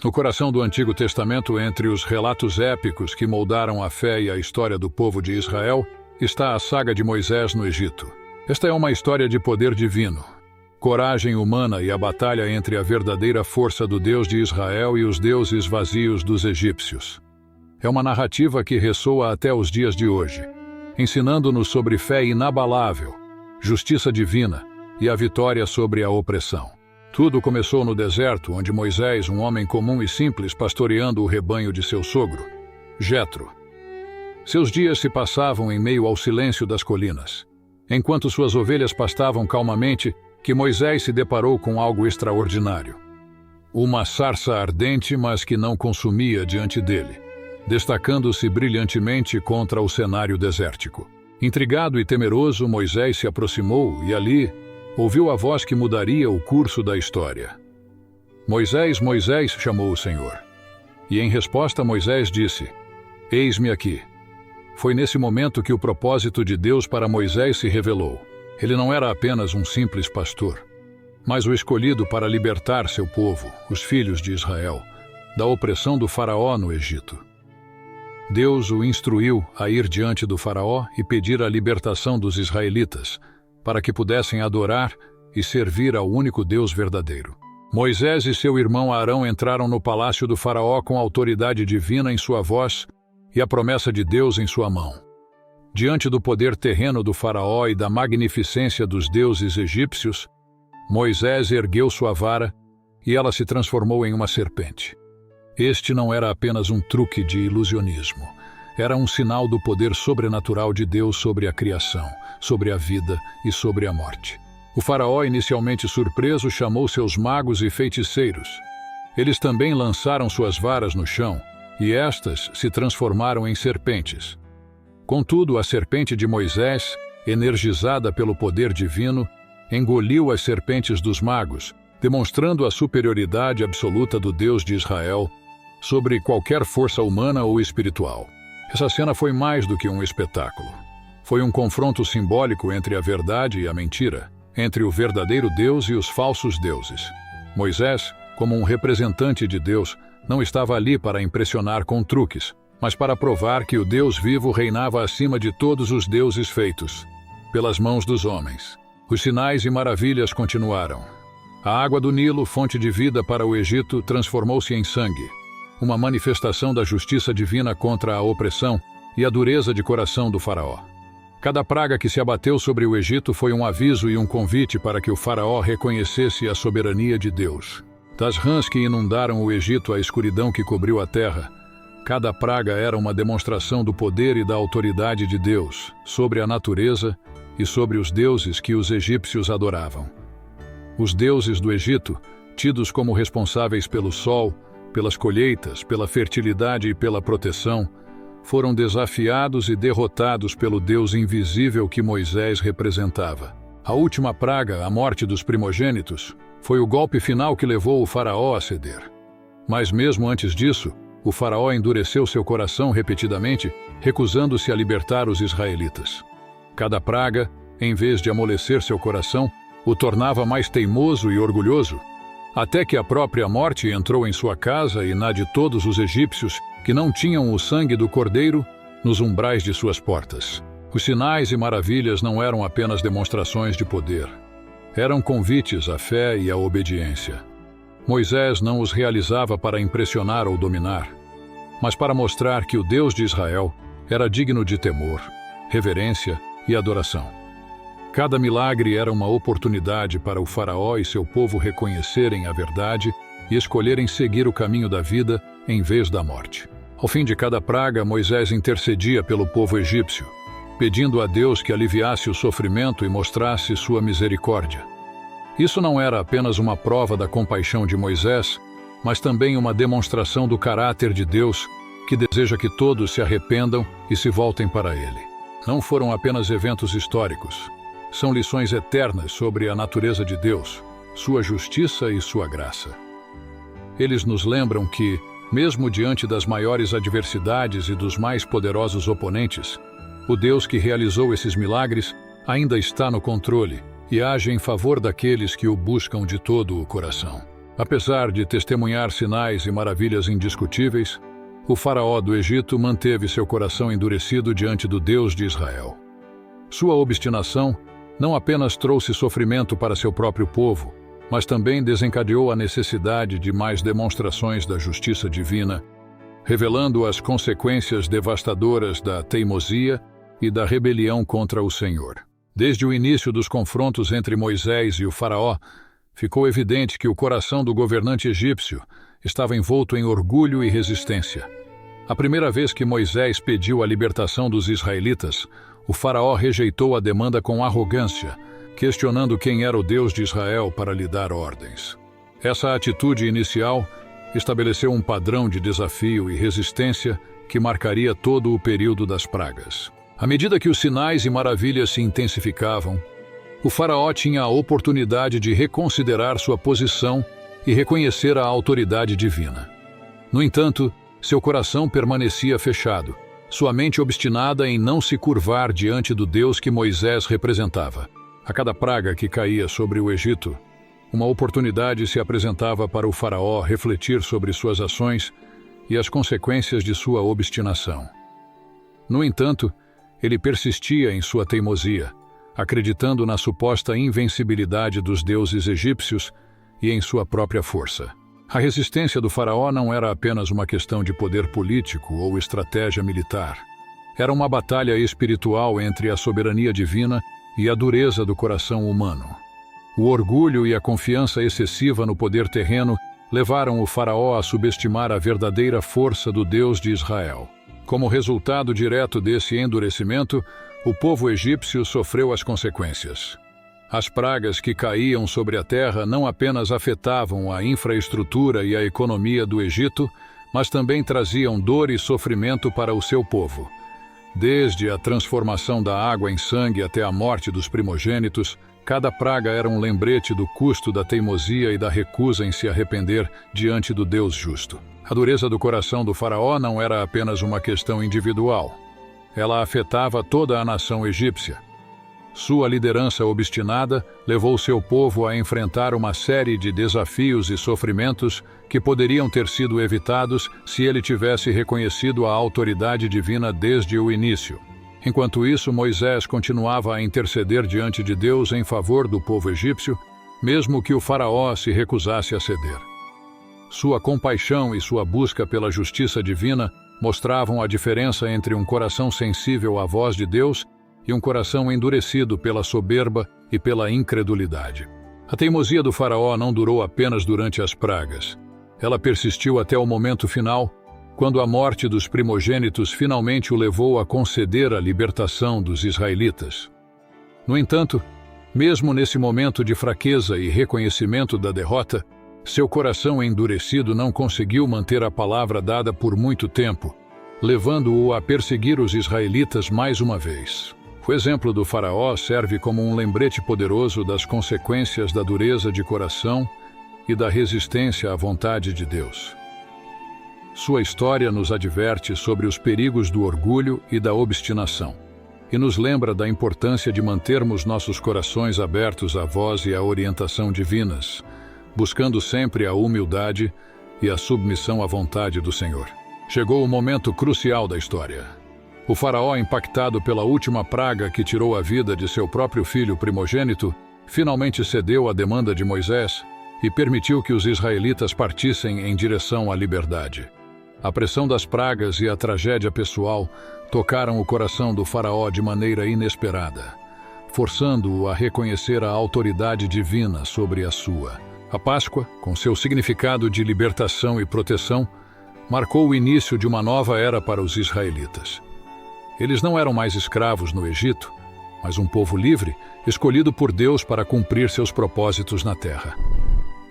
No coração do Antigo Testamento, entre os relatos épicos que moldaram a fé e a história do povo de Israel, está a saga de Moisés no Egito. Esta é uma história de poder divino, coragem humana e a batalha entre a verdadeira força do Deus de Israel e os deuses vazios dos egípcios. É uma narrativa que ressoa até os dias de hoje, ensinando-nos sobre fé inabalável, justiça divina e a vitória sobre a opressão. Tudo começou no deserto, onde Moisés, um homem comum e simples, pastoreando o rebanho de seu sogro, Jetro. Seus dias se passavam em meio ao silêncio das colinas. Enquanto suas ovelhas pastavam calmamente, que Moisés se deparou com algo extraordinário. Uma sarça ardente, mas que não consumia diante dele, destacando-se brilhantemente contra o cenário desértico. Intrigado e temeroso, Moisés se aproximou e ali ouviu a voz que mudaria o curso da história. Moisés, Moisés, chamou o Senhor. E em resposta Moisés disse: Eis-me aqui. Foi nesse momento que o propósito de Deus para Moisés se revelou. Ele não era apenas um simples pastor, mas o escolhido para libertar seu povo, os filhos de Israel, da opressão do faraó no Egito. Deus o instruiu a ir diante do faraó e pedir a libertação dos israelitas, para que pudessem adorar e servir ao único Deus verdadeiro. Moisés e seu irmão Arão entraram no palácio do faraó com a autoridade divina em sua voz e a promessa de Deus em sua mão. Diante do poder terreno do faraó e da magnificência dos deuses egípcios, Moisés ergueu sua vara e ela se transformou em uma serpente. Este não era apenas um truque de ilusionismo. Era um sinal do poder sobrenatural de Deus sobre a criação, sobre a vida e sobre a morte. O faraó, inicialmente surpreso, chamou seus magos e feiticeiros. Eles também lançaram suas varas no chão, e estas se transformaram em serpentes. Contudo, a serpente de Moisés, energizada pelo poder divino, engoliu as serpentes dos magos, demonstrando a superioridade absoluta do Deus de Israel sobre qualquer força humana ou espiritual. Essa cena foi mais do que um espetáculo. Foi um confronto simbólico entre a verdade e a mentira, entre o verdadeiro Deus e os falsos deuses. Moisés, como um representante de Deus, não estava ali para impressionar com truques, mas para provar que o Deus vivo reinava acima de todos os deuses feitos, pelas mãos dos homens. Os sinais e maravilhas continuaram. A água do Nilo, fonte de vida para o Egito, transformou-se em sangue, uma manifestação da justiça divina contra a opressão e a dureza de coração do faraó. Cada praga que se abateu sobre o Egito foi um aviso e um convite para que o faraó reconhecesse a soberania de Deus. Das rãs que inundaram o Egito à escuridão que cobriu a terra, cada praga era uma demonstração do poder e da autoridade de Deus sobre a natureza e sobre os deuses que os egípcios adoravam. Os deuses do Egito, tidos como responsáveis pelo sol, pelas colheitas, pela fertilidade e pela proteção, foram desafiados e derrotados pelo Deus invisível que Moisés representava. A última praga, a morte dos primogênitos, foi o golpe final que levou o faraó a ceder. Mas mesmo antes disso, o faraó endureceu seu coração repetidamente, recusando-se a libertar os israelitas. Cada praga, em vez de amolecer seu coração, o tornava mais teimoso e orgulhoso, até que a própria morte entrou em sua casa e na de todos os egípcios que não tinham o sangue do cordeiro nos umbrais de suas portas. Os sinais e maravilhas não eram apenas demonstrações de poder. Eram convites à fé e à obediência. Moisés não os realizava para impressionar ou dominar, mas para mostrar que o Deus de Israel era digno de temor, reverência e adoração. Cada milagre era uma oportunidade para o faraó e seu povo reconhecerem a verdade e escolherem seguir o caminho da vida em vez da morte. Ao fim de cada praga, Moisés intercedia pelo povo egípcio, pedindo a Deus que aliviasse o sofrimento e mostrasse sua misericórdia. Isso não era apenas uma prova da compaixão de Moisés, mas também uma demonstração do caráter de Deus, que deseja que todos se arrependam e se voltem para Ele. Não foram apenas eventos históricos. São lições eternas sobre a natureza de Deus, sua justiça e sua graça. Eles nos lembram que, mesmo diante das maiores adversidades e dos mais poderosos oponentes, o Deus que realizou esses milagres ainda está no controle e age em favor daqueles que o buscam de todo o coração. Apesar de testemunhar sinais e maravilhas indiscutíveis, o faraó do Egito manteve seu coração endurecido diante do Deus de Israel. Sua obstinação não apenas trouxe sofrimento para seu próprio povo, mas também desencadeou a necessidade de mais demonstrações da justiça divina, revelando as consequências devastadoras da teimosia e da rebelião contra o Senhor. Desde o início dos confrontos entre Moisés e o faraó, ficou evidente que o coração do governante egípcio estava envolto em orgulho e resistência. A primeira vez que Moisés pediu a libertação dos israelitas, o faraó rejeitou a demanda com arrogância, questionando quem era o Deus de Israel para lhe dar ordens. Essa atitude inicial estabeleceu um padrão de desafio e resistência que marcaria todo o período das pragas. À medida que os sinais e maravilhas se intensificavam, o faraó tinha a oportunidade de reconsiderar sua posição e reconhecer a autoridade divina. No entanto, seu coração permanecia fechado, sua mente obstinada em não se curvar diante do Deus que Moisés representava. A cada praga que caía sobre o Egito, uma oportunidade se apresentava para o faraó refletir sobre suas ações e as consequências de sua obstinação. No entanto, ele persistia em sua teimosia, acreditando na suposta invencibilidade dos deuses egípcios e em sua própria força. A resistência do faraó não era apenas uma questão de poder político ou estratégia militar. Era uma batalha espiritual entre a soberania divina e a dureza do coração humano. O orgulho e a confiança excessiva no poder terreno levaram o faraó a subestimar a verdadeira força do Deus de Israel. Como resultado direto desse endurecimento, o povo egípcio sofreu as consequências. As pragas que caíam sobre a terra não apenas afetavam a infraestrutura e a economia do Egito, mas também traziam dor e sofrimento para o seu povo. Desde a transformação da água em sangue até a morte dos primogênitos, cada praga era um lembrete do custo da teimosia e da recusa em se arrepender diante do Deus justo. A dureza do coração do faraó não era apenas uma questão individual. Ela afetava toda a nação egípcia. Sua liderança obstinada levou seu povo a enfrentar uma série de desafios e sofrimentos que poderiam ter sido evitados se ele tivesse reconhecido a autoridade divina desde o início. Enquanto isso, Moisés continuava a interceder diante de Deus em favor do povo egípcio, mesmo que o faraó se recusasse a ceder. Sua compaixão e sua busca pela justiça divina mostravam a diferença entre um coração sensível à voz de Deus e um coração endurecido pela soberba e pela incredulidade. A teimosia do faraó não durou apenas durante as pragas. Ela persistiu até o momento final, quando a morte dos primogênitos finalmente o levou a conceder a libertação dos israelitas. No entanto, mesmo nesse momento de fraqueza e reconhecimento da derrota, seu coração endurecido não conseguiu manter a palavra dada por muito tempo, levando-o a perseguir os israelitas mais uma vez. O exemplo do faraó serve como um lembrete poderoso das consequências da dureza de coração e da resistência à vontade de Deus. Sua história nos adverte sobre os perigos do orgulho e da obstinação, e nos lembra da importância de mantermos nossos corações abertos à voz e à orientação divinas, buscando sempre a humildade e a submissão à vontade do Senhor. Chegou o momento crucial da história. O faraó, impactado pela última praga que tirou a vida de seu próprio filho primogênito, finalmente cedeu à demanda de Moisés e permitiu que os israelitas partissem em direção à liberdade. A pressão das pragas e a tragédia pessoal tocaram o coração do faraó de maneira inesperada, forçando-o a reconhecer a autoridade divina sobre a sua. A Páscoa, com seu significado de libertação e proteção, marcou o início de uma nova era para os israelitas. Eles não eram mais escravos no Egito, mas um povo livre, escolhido por Deus para cumprir seus propósitos na terra.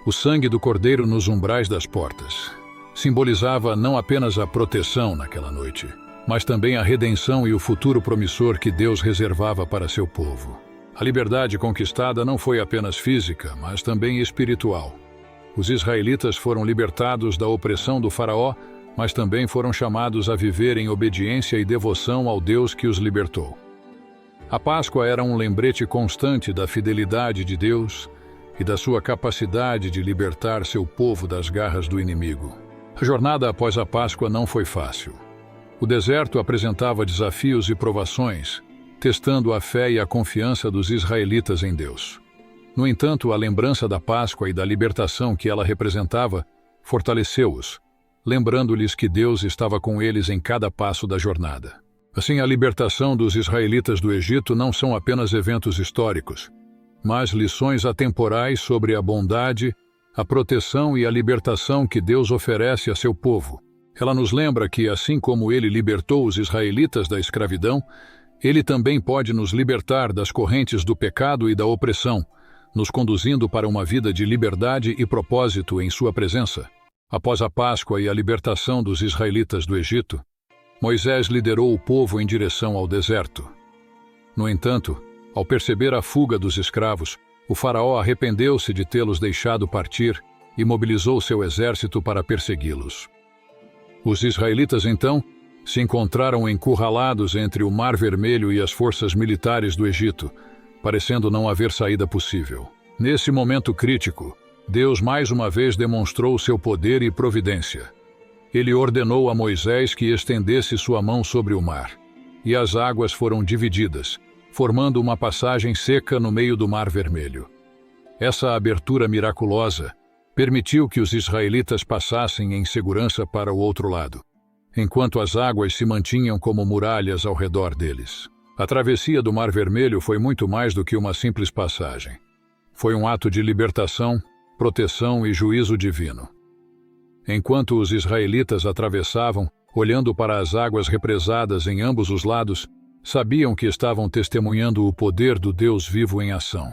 O sangue do cordeiro nos umbrais das portas simbolizava não apenas a proteção naquela noite, mas também a redenção e o futuro promissor que Deus reservava para seu povo. A liberdade conquistada não foi apenas física, mas também espiritual. Os israelitas foram libertados da opressão do faraó, mas também foram chamados a viver em obediência e devoção ao Deus que os libertou. A Páscoa era um lembrete constante da fidelidade de Deus e da sua capacidade de libertar seu povo das garras do inimigo. A jornada após a Páscoa não foi fácil. O deserto apresentava desafios e provações, testando a fé e a confiança dos israelitas em Deus. No entanto, a lembrança da Páscoa e da libertação que ela representava fortaleceu-os, lembrando-lhes que Deus estava com eles em cada passo da jornada. Assim, a libertação dos israelitas do Egito não são apenas eventos históricos, mas lições atemporais sobre a bondade, a proteção e a libertação que Deus oferece a seu povo. Ela nos lembra que, assim como Ele libertou os israelitas da escravidão, Ele também pode nos libertar das correntes do pecado e da opressão, nos conduzindo para uma vida de liberdade e propósito em Sua presença. Após a Páscoa e a libertação dos israelitas do Egito, Moisés liderou o povo em direção ao deserto. No entanto, ao perceber a fuga dos escravos, o faraó arrependeu-se de tê-los deixado partir e mobilizou seu exército para persegui-los. Os israelitas, então, se encontraram encurralados entre o Mar Vermelho e as forças militares do Egito, parecendo não haver saída possível. Nesse momento crítico, Deus mais uma vez demonstrou seu poder e providência. Ele ordenou a Moisés que estendesse sua mão sobre o mar, e as águas foram divididas, formando uma passagem seca no meio do Mar Vermelho. Essa abertura miraculosa permitiu que os israelitas passassem em segurança para o outro lado, enquanto as águas se mantinham como muralhas ao redor deles. A travessia do Mar Vermelho foi muito mais do que uma simples passagem. Foi um ato de libertação, proteção e juízo divino. Enquanto os israelitas atravessavam, olhando para as águas represadas em ambos os lados, sabiam que estavam testemunhando o poder do Deus vivo em ação.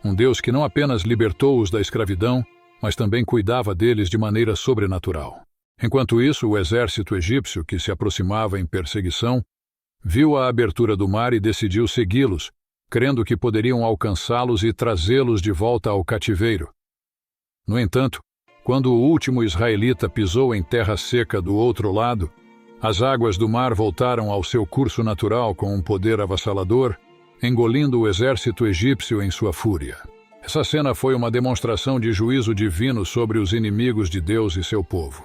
Um Deus que não apenas libertou-os da escravidão, mas também cuidava deles de maneira sobrenatural. Enquanto isso, o exército egípcio, que se aproximava em perseguição, viu a abertura do mar e decidiu segui-los, crendo que poderiam alcançá-los e trazê-los de volta ao cativeiro. No entanto, quando o último israelita pisou em terra seca do outro lado, as águas do mar voltaram ao seu curso natural com um poder avassalador, engolindo o exército egípcio em sua fúria. Essa cena foi uma demonstração de juízo divino sobre os inimigos de Deus e seu povo.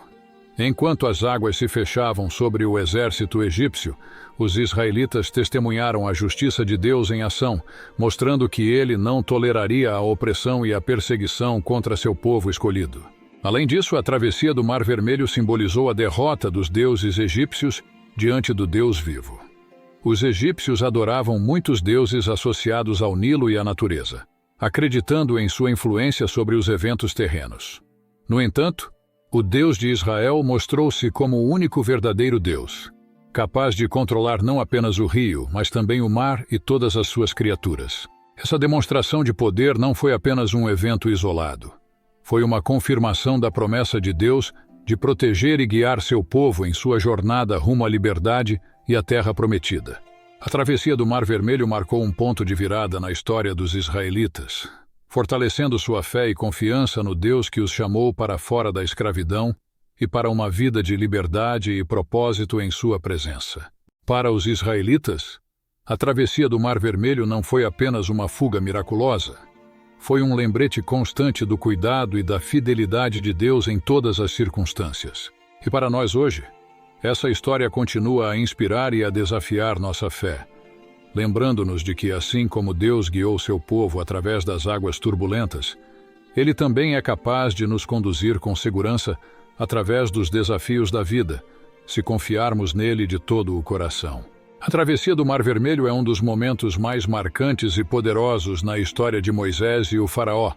Enquanto as águas se fechavam sobre o exército egípcio, os israelitas testemunharam a justiça de Deus em ação, mostrando que ele não toleraria a opressão e a perseguição contra seu povo escolhido. Além disso, a travessia do Mar Vermelho simbolizou a derrota dos deuses egípcios diante do Deus vivo. Os egípcios adoravam muitos deuses associados ao Nilo e à natureza, acreditando em sua influência sobre os eventos terrenos. No entanto, o Deus de Israel mostrou-se como o único verdadeiro Deus, capaz de controlar não apenas o rio, mas também o mar e todas as suas criaturas. Essa demonstração de poder não foi apenas um evento isolado. Foi uma confirmação da promessa de Deus de proteger e guiar seu povo em sua jornada rumo à liberdade e à terra prometida. A travessia do Mar Vermelho marcou um ponto de virada na história dos israelitas, fortalecendo sua fé e confiança no Deus que os chamou para fora da escravidão e para uma vida de liberdade e propósito em sua presença. Para os israelitas, a travessia do Mar Vermelho não foi apenas uma fuga miraculosa. Foi um lembrete constante do cuidado e da fidelidade de Deus em todas as circunstâncias. E para nós hoje, essa história continua a inspirar e a desafiar nossa fé, lembrando-nos de que, assim como Deus guiou seu povo através das águas turbulentas, Ele também é capaz de nos conduzir com segurança através dos desafios da vida, se confiarmos nele de todo o coração. A travessia do Mar Vermelho é um dos momentos mais marcantes e poderosos na história de Moisés e o faraó,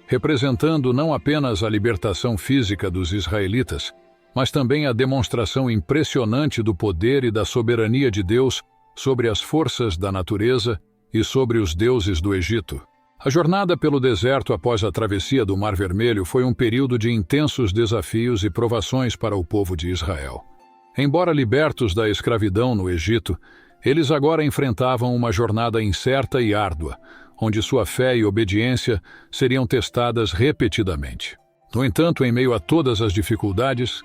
representando não apenas a libertação física dos israelitas, mas também a demonstração impressionante do poder e da soberania de Deus sobre as forças da natureza e sobre os deuses do Egito. A jornada pelo deserto após a travessia do Mar Vermelho foi um período de intensos desafios e provações para o povo de Israel. Embora libertos da escravidão no Egito, eles agora enfrentavam uma jornada incerta e árdua, onde sua fé e obediência seriam testadas repetidamente. No entanto, em meio a todas as dificuldades,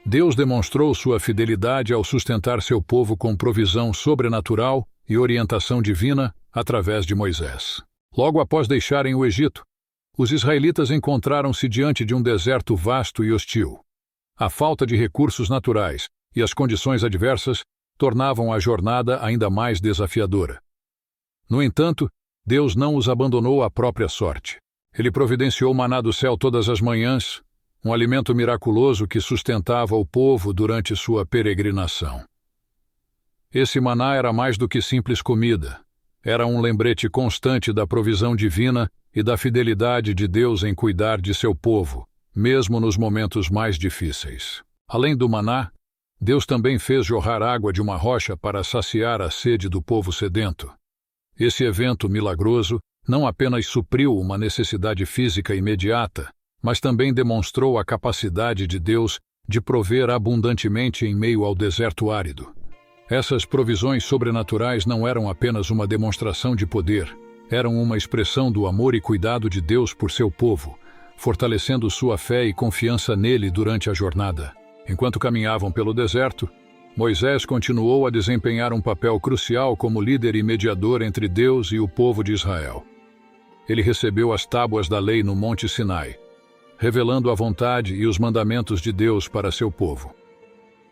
Deus demonstrou sua fidelidade ao sustentar seu povo com provisão sobrenatural e orientação divina através de Moisés. Logo após deixarem o Egito, Os israelitas encontraram-se diante de um deserto vasto e hostil. A falta de recursos naturais e as condições adversas tornavam a jornada ainda mais desafiadora. No entanto, Deus não os abandonou à própria sorte. Ele providenciou maná do céu todas as manhãs, um alimento miraculoso que sustentava o povo durante sua peregrinação. Esse maná era mais do que simples comida. Era um lembrete constante da provisão divina e da fidelidade de Deus em cuidar de seu povo, mesmo nos momentos mais difíceis. Além do maná, Deus também fez jorrar água de uma rocha para saciar a sede do povo sedento. Esse evento milagroso não apenas supriu uma necessidade física imediata, mas também demonstrou a capacidade de Deus de prover abundantemente em meio ao deserto árido. Essas provisões sobrenaturais não eram apenas uma demonstração de poder, eram uma expressão do amor e cuidado de Deus por seu povo, fortalecendo sua fé e confiança nele durante a jornada. Enquanto caminhavam pelo deserto, Moisés continuou a desempenhar um papel crucial como líder e mediador entre Deus e o povo de Israel. Ele recebeu as tábuas da lei no Monte Sinai, revelando a vontade e os mandamentos de Deus para seu povo.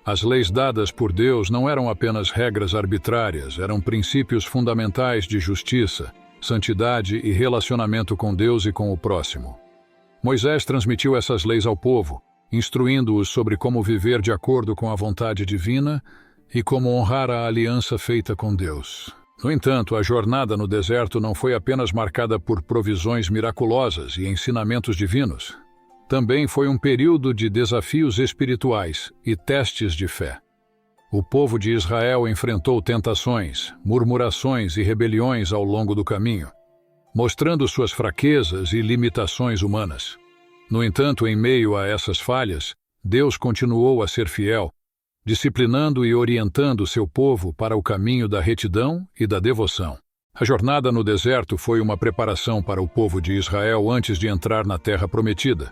As leis dadas por Deus não eram apenas regras arbitrárias, eram princípios fundamentais de justiça, santidade e relacionamento com Deus e com o próximo. Moisés transmitiu essas leis ao povo, instruindo-os sobre como viver de acordo com a vontade divina e como honrar a aliança feita com Deus. No entanto, a jornada no deserto não foi apenas marcada por provisões miraculosas e ensinamentos divinos. Também foi um período de desafios espirituais e testes de fé. O povo de Israel enfrentou tentações, murmurações e rebeliões ao longo do caminho, mostrando suas fraquezas e limitações humanas. No entanto, em meio a essas falhas, Deus continuou a ser fiel, disciplinando e orientando seu povo para o caminho da retidão e da devoção. A jornada no deserto foi uma preparação para o povo de Israel antes de entrar na Terra Prometida.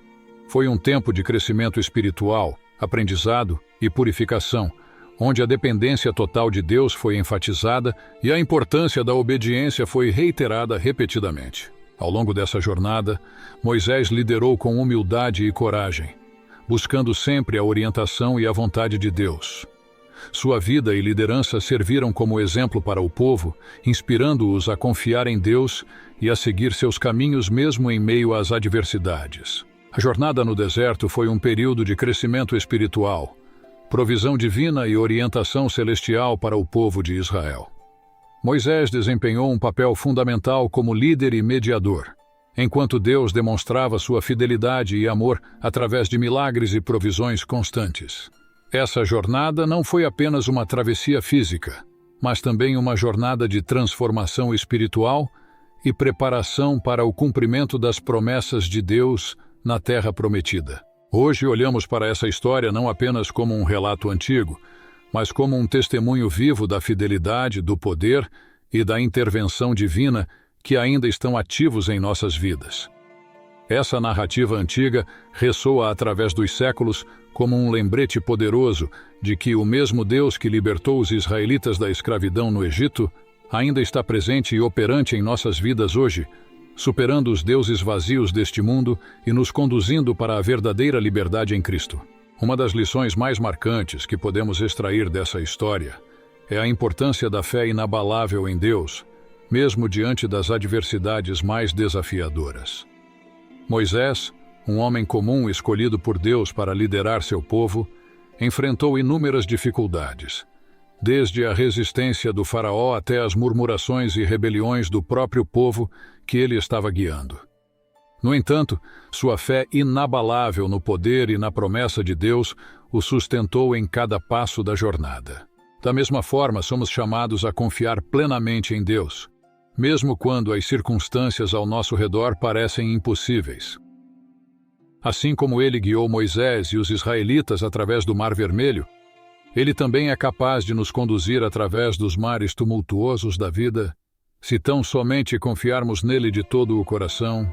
Foi um tempo de crescimento espiritual, aprendizado e purificação, onde a dependência total de Deus foi enfatizada e a importância da obediência foi reiterada repetidamente. Ao longo dessa jornada, Moisés liderou com humildade e coragem, buscando sempre a orientação e a vontade de Deus. Sua vida e liderança serviram como exemplo para o povo, inspirando-os a confiar em Deus e a seguir seus caminhos mesmo em meio às adversidades. A jornada no deserto foi um período de crescimento espiritual, provisão divina e orientação celestial para o povo de Israel. Moisés desempenhou um papel fundamental como líder e mediador, enquanto Deus demonstrava sua fidelidade e amor através de milagres e provisões constantes. Essa jornada não foi apenas uma travessia física, mas também uma jornada de transformação espiritual e preparação para o cumprimento das promessas de Deus na Terra Prometida. Hoje olhamos para essa história não apenas como um relato antigo, mas como um testemunho vivo da fidelidade, do poder e da intervenção divina que ainda estão ativos em nossas vidas. Essa narrativa antiga ressoa através dos séculos como um lembrete poderoso de que o mesmo Deus que libertou os israelitas da escravidão no Egito ainda está presente e operante em nossas vidas hoje, superando os deuses vazios deste mundo e nos conduzindo para a verdadeira liberdade em Cristo. Uma das lições mais marcantes que podemos extrair dessa história é a importância da fé inabalável em Deus, mesmo diante das adversidades mais desafiadoras. Moisés, um homem comum escolhido por Deus para liderar seu povo, enfrentou inúmeras dificuldades, desde a resistência do faraó até as murmurações e rebeliões do próprio povo que ele estava guiando. No entanto, sua fé inabalável no poder e na promessa de Deus o sustentou em cada passo da jornada. Da mesma forma, somos chamados a confiar plenamente em Deus, mesmo quando as circunstâncias ao nosso redor parecem impossíveis. Assim como ele guiou Moisés e os israelitas através do Mar Vermelho, ele também é capaz de nos conduzir através dos mares tumultuosos da vida, se tão somente confiarmos nele de todo o coração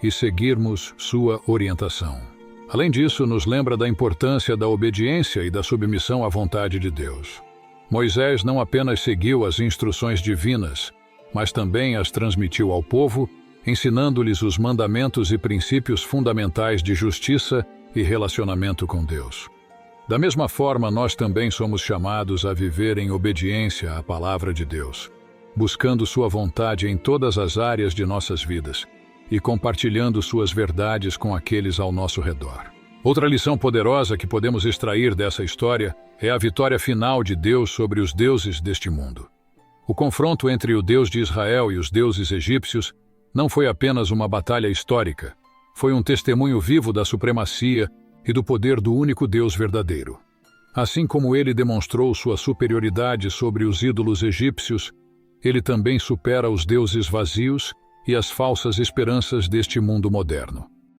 e seguirmos sua orientação. Além disso, nos lembra da importância da obediência e da submissão à vontade de Deus. Moisés não apenas seguiu as instruções divinas, mas também as transmitiu ao povo, ensinando-lhes os mandamentos e princípios fundamentais de justiça e relacionamento com Deus. Da mesma forma, nós também somos chamados a viver em obediência à palavra de Deus, buscando sua vontade em todas as áreas de nossas vidas e compartilhando suas verdades com aqueles ao nosso redor. Outra lição poderosa que podemos extrair dessa história é a vitória final de Deus sobre os deuses deste mundo. O confronto entre o Deus de Israel e os deuses egípcios não foi apenas uma batalha histórica, foi um testemunho vivo da supremacia e do poder do único Deus verdadeiro. Assim como ele demonstrou sua superioridade sobre os ídolos egípcios, ele também supera os deuses vazios e as falsas esperanças deste mundo moderno.